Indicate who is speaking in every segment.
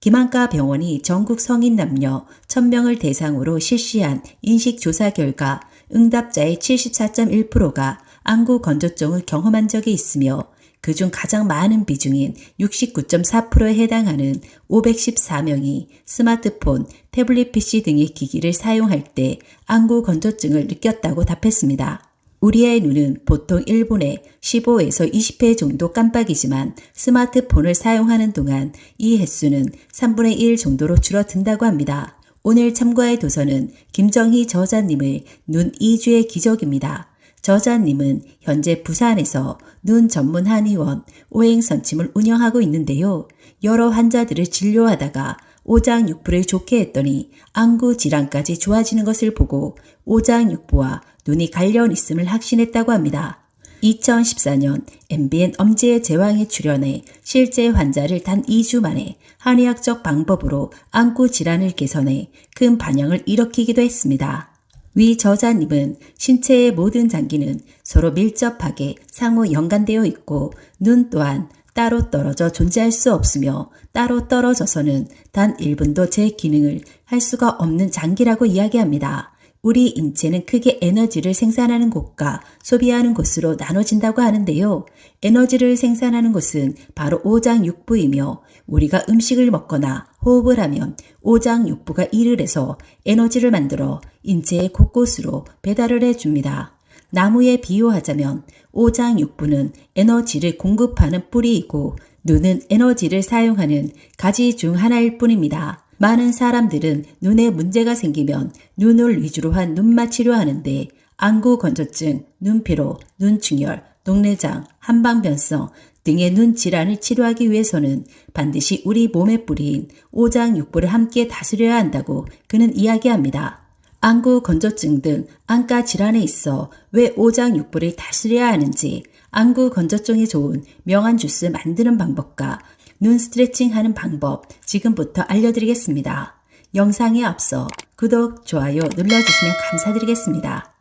Speaker 1: 김한과 병원이 전국 성인 남녀 1000명을 대상으로 실시한 인식조사 결과 응답자의 74.1%가 안구 건조증을 경험한 적이 있으며 그중 가장 많은 비중인 69.4%에 해당하는 514명이 스마트폰, 태블릿 PC 등의 기기를 사용할 때 안구 건조증을 느꼈다고 답했습니다. 우리의 눈은 보통 1분에 15에서 20회 정도 깜빡이지만 스마트폰을 사용하는 동안 이 횟수는 3분의 1 정도로 줄어든다고 합니다. 오늘 참고할 도서는 김정희 저자님의 눈 2주의 기적입니다. 저자님은 현재 부산에서 눈 전문 한의원 오행선침을 운영하고 있는데요. 여러 환자들을 진료하다가 오장육부를 좋게 했더니 안구 질환까지 좋아지는 것을 보고 오장육부와 눈이 관련 있음을 확신했다고 합니다. 2014년 MBN 엄지의 제왕에 출연해 실제 환자를 단 2주 만에 한의학적 방법으로 안구 질환을 개선해 큰 반향을 일으키기도 했습니다. 위 저자님은 신체의 모든 장기는 서로 밀접하게 상호 연관되어 있고 눈 또한 따로 떨어져 존재할 수 없으며 따로 떨어져서는 단 1분도 제 기능을 할 수가 없는 장기라고 이야기합니다. 우리 인체는 크게 에너지를 생산하는 곳과 소비하는 곳으로 나눠진다고 하는데요. 에너지를 생산하는 곳은 바로 오장육부이며 우리가 음식을 먹거나 호흡을 하면 오장육부가 일을 해서 에너지를 만들어 인체의 곳곳으로 배달을 해줍니다. 나무에 비유하자면 오장육부는 에너지를 공급하는 뿌리이고 눈은 에너지를 사용하는 가지 중 하나일 뿐입니다. 많은 사람들은 눈에 문제가 생기면 눈을 위주로 한 눈만 치료하는데 안구 건조증, 눈피로, 눈충혈, 녹내장, 한방변성 등의 눈 질환을 치료하기 위해서는 반드시 우리 몸의 뿌리인 오장육부를 함께 다스려야 한다고 그는 이야기합니다. 안구 건조증 등 안과 질환에 있어 왜 오장육부를 다스려야 하는지, 안구 건조증에 좋은 명안 주스 만드는 방법과 눈 스트레칭하는 방법 지금부터 알려드리겠습니다. 영상에 앞서 구독, 좋아요 눌러주시면 감사드리겠습니다.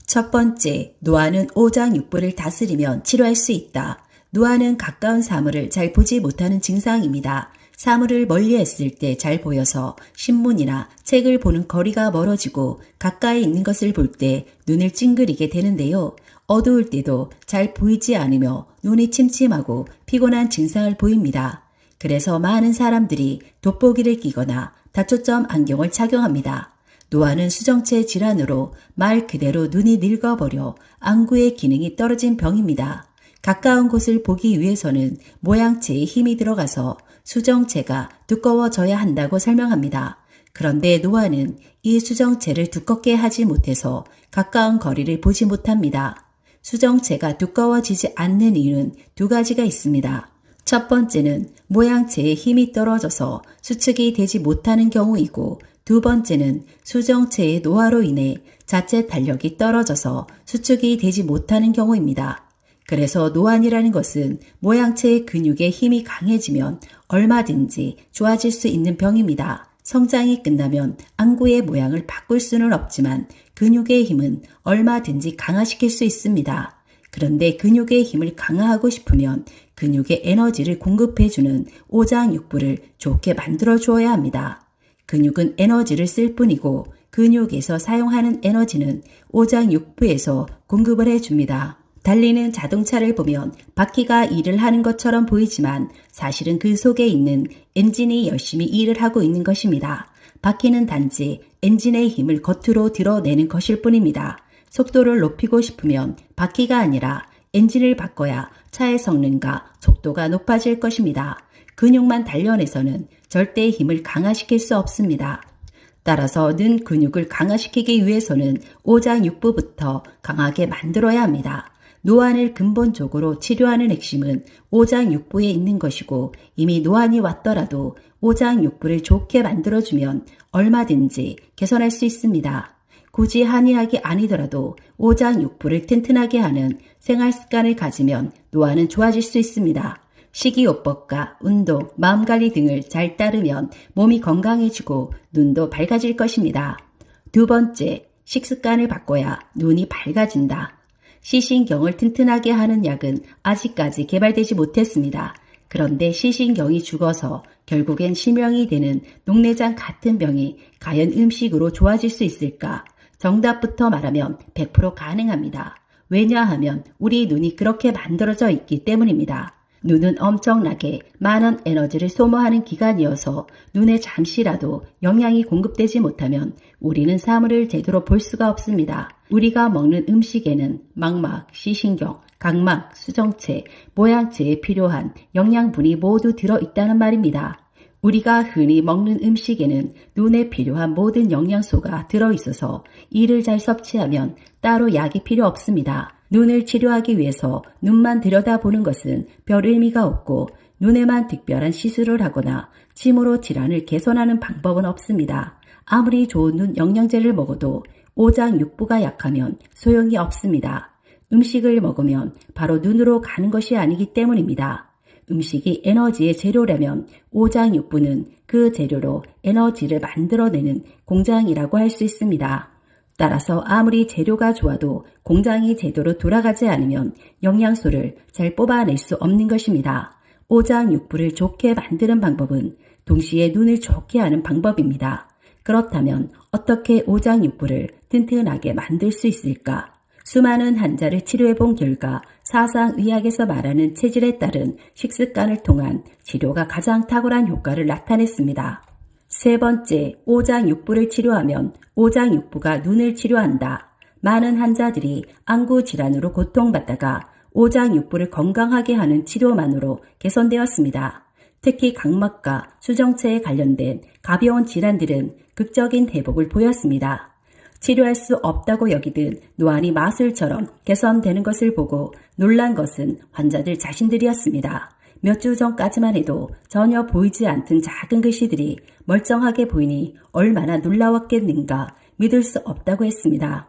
Speaker 1: 첫 번째, 노안은 오장육부를 다스리면 치료할 수 있다. 노안은 가까운 사물을 잘 보지 못하는 증상입니다. 사물을 멀리 했을 때 잘 보여서 신문이나 책을 보는 거리가 멀어지고 가까이 있는 것을 볼 때 눈을 찡그리게 되는데요. 어두울 때도 잘 보이지 않으며 눈이 침침하고 피곤한 증상을 보입니다. 그래서 많은 사람들이 돋보기를 끼거나 다초점 안경을 착용합니다. 노안은 수정체 질환으로 말 그대로 눈이 늙어버려 안구의 기능이 떨어진 병입니다. 가까운 곳을 보기 위해서는 모양체에 힘이 들어가서 수정체가 두꺼워져야 한다고 설명합니다. 그런데 노안은 이 수정체를 두껍게 하지 못해서 가까운 거리를 보지 못합니다. 수정체가 두꺼워지지 않는 이유는 두 가지가 있습니다. 첫 번째는 모양체에 힘이 떨어져서 수축이 되지 못하는 경우이고, 두 번째는 수정체의 노화로 인해 자체 탄력이 떨어져서 수축이 되지 못하는 경우입니다. 그래서 노안이라는 것은 모양체의 근육의 힘이 강해지면 얼마든지 좋아질 수 있는 병입니다. 성장이 끝나면 안구의 모양을 바꿀 수는 없지만 근육의 힘은 얼마든지 강화시킬 수 있습니다. 그런데 근육의 힘을 강화하고 싶으면 근육에 에너지를 공급해주는 오장육부를 좋게 만들어 주어야 합니다. 근육은 에너지를 쓸 뿐이고 근육에서 사용하는 에너지는 오장육부에서 공급을 해줍니다. 달리는 자동차를 보면 바퀴가 일을 하는 것처럼 보이지만 사실은 그 속에 있는 엔진이 열심히 일을 하고 있는 것입니다. 바퀴는 단지 엔진의 힘을 겉으로 드러내는 것일 뿐입니다. 속도를 높이고 싶으면 바퀴가 아니라 엔진을 바꿔야 차의 성능과 속도가 높아질 것입니다. 근육만 단련해서는 절대 힘을 강화시킬 수 없습니다. 따라서 는 근육을 강화시키기 위해서는 오장육부부터 강하게 만들어야 합니다. 노안을 근본적으로 치료하는 핵심은 오장육부에 있는 것이고, 이미 노안이 왔더라도 오장육부를 좋게 만들어주면 얼마든지 개선할 수 있습니다. 굳이 한의학이 아니더라도 오장육부를 튼튼하게 하는 생활습관을 가지면 노안은 좋아질 수 있습니다. 식이요법과 운동, 마음관리 등을 잘 따르면 몸이 건강해지고 눈도 밝아질 것입니다. 두 번째, 식습관을 바꿔야 눈이 밝아진다. 시신경을 튼튼하게 하는 약은 아직까지 개발되지 못했습니다. 그런데 시신경이 죽어서 결국엔 실명이 되는 녹내장 같은 병이 과연 음식으로 좋아질 수 있을까? 정답부터 말하면 100% 가능합니다. 왜냐하면 우리 눈이 그렇게 만들어져 있기 때문입니다. 눈은 엄청나게 많은 에너지를 소모하는 기관이어서 눈에 잠시라도 영양이 공급되지 못하면 우리는 사물을 제대로 볼 수가 없습니다. 우리가 먹는 음식에는 망막, 시신경, 각막, 수정체, 모양체에 필요한 영양분이 모두 들어있다는 말입니다. 우리가 흔히 먹는 음식에는 눈에 필요한 모든 영양소가 들어있어서 이를 잘 섭취하면 따로 약이 필요 없습니다. 눈을 치료하기 위해서 눈만 들여다보는 것은 별 의미가 없고 눈에만 특별한 시술을 하거나 침으로 질환을 개선하는 방법은 없습니다. 아무리 좋은 눈 영양제를 먹어도 오장육부가 약하면 소용이 없습니다. 음식을 먹으면 바로 눈으로 가는 것이 아니기 때문입니다. 음식이 에너지의 재료라면 오장육부는 그 재료로 에너지를 만들어내는 공장이라고 할 수 있습니다. 따라서 아무리 재료가 좋아도 공장이 제대로 돌아가지 않으면 영양소를 잘 뽑아낼 수 없는 것입니다. 오장육부를 좋게 만드는 방법은 동시에 눈을 좋게 하는 방법입니다. 그렇다면 어떻게 오장육부를 튼튼하게 만들 수 있을까? 수많은 환자를 치료해본 결과 사상의학에서 말하는 체질에 따른 식습관을 통한 치료가 가장 탁월한 효과를 나타냈습니다. 세 번째, 오장육부를 치료하면 오장육부가 눈을 치료한다. 많은 환자들이 안구 질환으로 고통받다가 오장육부를 건강하게 하는 치료만으로 개선되었습니다. 특히 각막과 수정체에 관련된 가벼운 질환들은 극적인 회복을 보였습니다. 치료할 수 없다고 여기던 노안이 마술처럼 개선되는 것을 보고 놀란 것은 환자들 자신들이었습니다. 몇 주 전까지만 해도 전혀 보이지 않던 작은 글씨들이 멀쩡하게 보이니 얼마나 놀라웠겠는가 믿을 수 없다고 했습니다.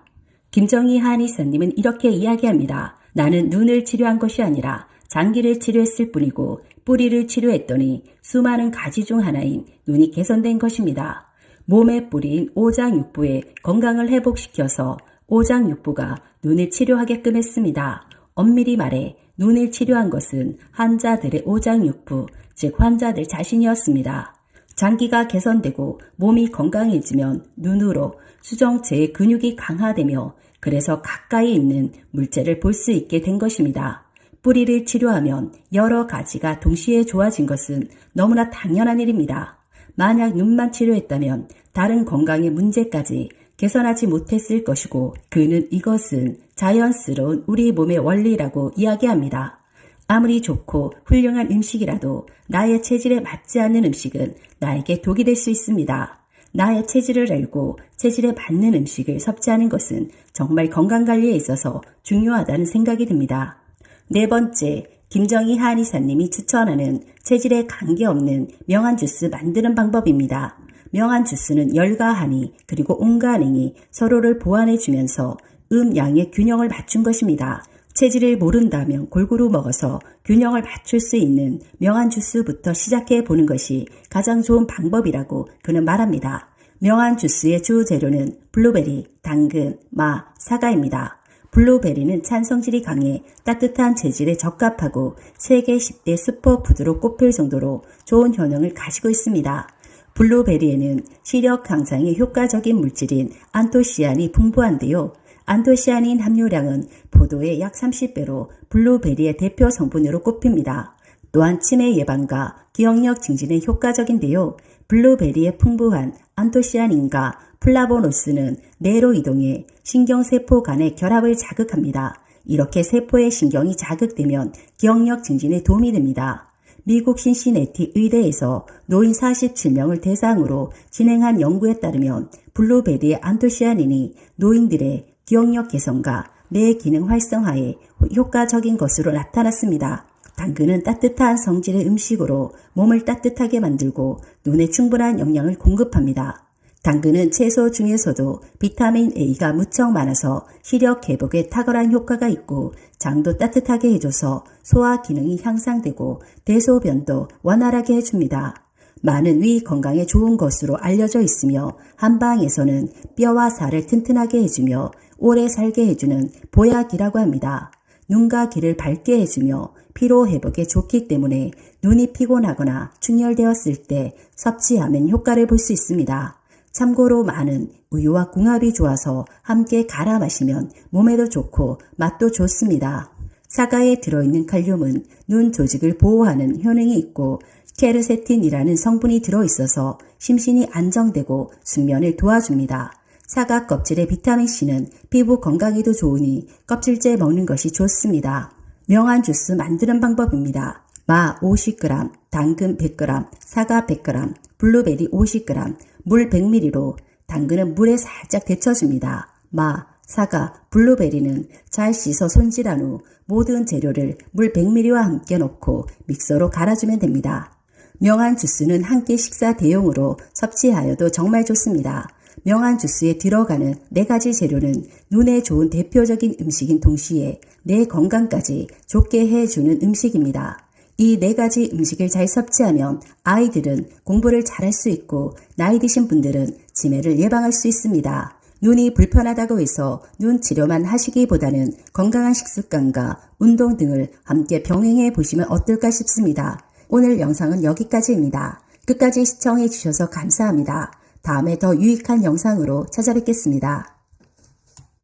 Speaker 1: 김정희 한의사님은 이렇게 이야기합니다. 나는 눈을 치료한 것이 아니라 장기를 치료했을 뿐이고 뿌리를 치료했더니 수많은 가지 중 하나인 눈이 개선된 것입니다. 몸의 뿌리인 오장육부의 건강을 회복시켜서 오장육부가 눈을 치료하게끔 했습니다. 엄밀히 말해 눈을 치료한 것은 환자들의 오장육부, 즉 환자들 자신이었습니다. 장기가 개선되고 몸이 건강해지면 눈으로 수정체의 근육이 강화되며 그래서 가까이 있는 물체를 볼 수 있게 된 것입니다. 뿌리를 치료하면 여러 가지가 동시에 좋아진 것은 너무나 당연한 일입니다. 만약 눈만 치료했다면 다른 건강의 문제까지 개선하지 못했을 것이고 그는 이것은 자연스러운 우리 몸의 원리라고 이야기합니다. 아무리 좋고 훌륭한 음식이라도 나의 체질에 맞지 않는 음식은 나에게 독이 될 수 있습니다. 나의 체질을 알고 체질에 맞는 음식을 섭취하는 것은 정말 건강관리에 있어서 중요하다는 생각이 듭니다. 네 번째, 김정희 한의사님이 추천하는 체질에 관계없는 명한 주스 만드는 방법입니다. 명한 주스는 열과 한이 그리고 온간행이 서로를 보완해주면서 음양의 균형을 맞춘 것입니다. 체질을 모른다면 골고루 먹어서 균형을 맞출 수 있는 명한 주스부터 시작해 보는 것이 가장 좋은 방법이라고 그는 말합니다. 명한 주스의 주 재료는 블루베리, 당근, 마, 사과입니다. 블루베리는 찬성질이 강해 따뜻한 체질에 적합하고 세계 10대 슈퍼푸드로 꼽힐 정도로 좋은 효능을 가지고 있습니다. 블루베리에는 시력 향상에 효과적인 물질인 안토시아닌이 풍부한데요. 안토시아닌 함유량은 포도의 약 30배로 블루베리의 대표 성분으로 꼽힙니다. 또한 치매 예방과 기억력 증진에 효과적인데요. 블루베리의 풍부한 안토시아닌과 플라보노스는 뇌로 이동해 신경세포 간의 결합을 자극합니다. 이렇게 세포의 신경이 자극되면 기억력 증진에 도움이 됩니다. 미국 신시내티 의대에서 노인 47명을 대상으로 진행한 연구에 따르면 블루베리의 안토시아닌이 노인들의 기억력 개선과 뇌 기능 활성화에 효과적인 것으로 나타났습니다. 당근은 따뜻한 성질의 음식으로 몸을 따뜻하게 만들고 눈에 충분한 영양을 공급합니다. 당근은 채소 중에서도 비타민 A가 무척 많아서 시력 회복에 탁월한 효과가 있고 장도 따뜻하게 해줘서 소화 기능이 향상되고 대소변도 원활하게 해줍니다. 많은 위 건강에 좋은 것으로 알려져 있으며 한방에서는 뼈와 살을 튼튼하게 해주며 오래 살게 해주는 보약이라고 합니다. 눈과 귀를 밝게 해주며 피로 회복에 좋기 때문에 눈이 피곤하거나 충혈되었을 때 섭취하면 효과를 볼 수 있습니다. 참고로 많은 우유와 궁합이 좋아서 함께 갈아 마시면 몸에도 좋고 맛도 좋습니다. 사과에 들어있는 칼륨은 눈 조직을 보호하는 효능이 있고 케르세틴이라는 성분이 들어있어서 심신이 안정되고 숙면을 도와줍니다. 사과 껍질의 비타민C는 피부 건강에도 좋으니 껍질째 먹는 것이 좋습니다. 명한 주스 만드는 방법입니다. 마 50g, 당근 100g, 사과 100g, 블루베리 50g, 물 100ml로 당근은 물에 살짝 데쳐줍니다. 마, 사과, 블루베리는 잘 씻어 손질한 후 모든 재료를 물 100ml와 함께 넣고 믹서로 갈아주면 됩니다. 명한 주스는 한 끼 식사 대용으로 섭취하여도 정말 좋습니다. 명한 주스에 들어가는 4가지 재료는 눈에 좋은 대표적인 음식인 동시에 내 건강까지 좋게 해주는 음식입니다. 이 4가지 음식을 잘 섭취하면 아이들은 공부를 잘할 수 있고 나이 드신 분들은 치매를 예방할 수 있습니다. 눈이 불편하다고 해서 눈 치료만 하시기보다는 건강한 식습관과 운동 등을 함께 병행해 보시면 어떨까 싶습니다. 오늘 영상은 여기까지입니다. 끝까지 시청해 주셔서 감사합니다. 다음에 더 유익한 영상으로 찾아뵙겠습니다.